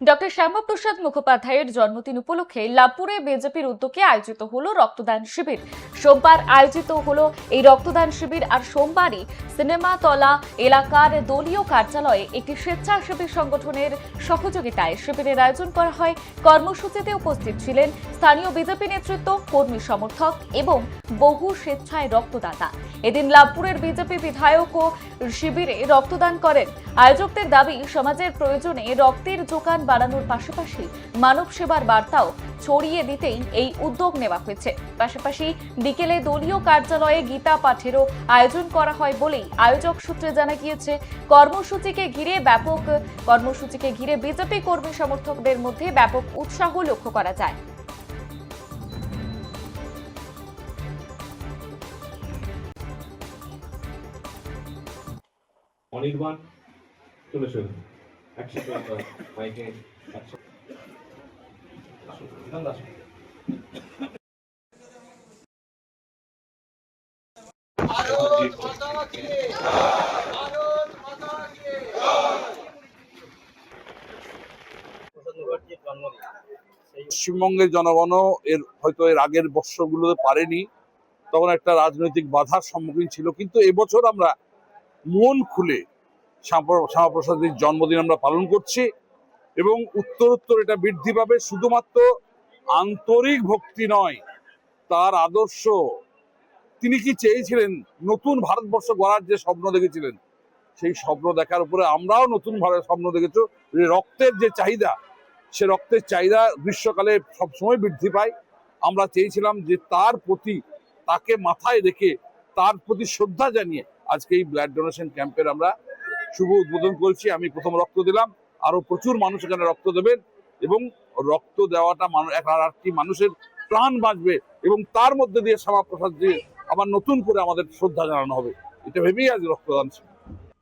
Doctor Shyamaprasad মুখোপাধ্যায়ের জন্মদিন উপলক্ষে লাভপুরে বিজেপির উদ্যোগে আয়োজিত হলো রক্তদান শিবির। সোমবার আয়োজিত হলো এই রক্তদান শিবির। আর সোমবারই সিনেমাতলা এলাকার দলীয় কার্যালয়ে একটি স্বেচ্ছাসেবী সংগঠনের সহযোগিতায় শিবিরের আয়োজন করা হয়। কর্মসূচিতে উপস্থিত ছিলেন স্থানীয় বিজেপি নেতৃত্ব, কর্মী সমর্থক এবং বহু স্বেচ্ছায় রক্তদাতা। এদিন লাভপুরের বিজেপি বিধায়কও শিবিরে রক্তদান করেন। আয়োজকদের দাবি, সমাজের প্রয়োজনে রক্তের যোগান বাড়ানোর পাশাপাশি মানব সেবার বার্তাও ছড়িয়ে দিতেই এই উদ্যোগ নেওয়া হয়েছে। পাশাপাশি বিকেলে দলীয় কার্যালয়ে গীতা পাঠেরও আয়োজন করা হয় বলেই আয়োজক সূত্রে জানা গিয়েছে। কর্মসূচিকে ঘিরে বিজেপি কর্মী সমর্থকদের মধ্যে ব্যাপক উৎসাহ লক্ষ্য করা যায়। অনির্বাণ চলে আসুন একসাথে মাইকে পশ্চিমবঙ্গের জনগণও হয়তো এর আগের বর্ষগুলোতে পারেনি, তখন একটা রাজনৈতিক বাধার সম্মুখীন ছিল। কিন্তু এবছর আমরা মন খুলে শ্যামাপ্রসাদের জন্মদিন আমরা পালন করছি এবং উত্তরোত্তর এটা বৃদ্ধি পাবে। শুধুমাত্র আন্তরিক ভক্তি নয়, তার আদর্শ, তিনি কি চেয়েছিলেন, নতুন ভারতবর্ষ গড়ার যে স্বপ্ন দেখেছিলেন, সেই স্বপ্ন দেখার উপরে আমরাও নতুন ভারত স্বপ্ন দেখেছি। রক্তের যে চাহিদা, সে রক্তের চাহিদা গ্রীষ্মকালে সবসময় বৃদ্ধি পায়। আমরা চেয়েছিলাম যে তার প্রতি, তাকে মাথায় রেখে, তার প্রতি শ্রদ্ধা জানিয়ে আজকে এই ব্লাড ডোনেশন ক্যাম্পের আমরা শুভ উদ্বোধন করেছি। আমি প্রথম রক্ত দিলাম, আরো প্রচুর মানুষ এখানে রক্ত দেবেন এবং রক্ত দেওয়াটা একটি মানুষের প্রাণ বাঁচবে এবং তার মধ্যে দিয়ে শ্যামাপ্রসাদ যে আবার নতুন করে আমাদের শ্রদ্ধা জানানো হবে, এটা ভেবেই আজ রক্তদান ছিল।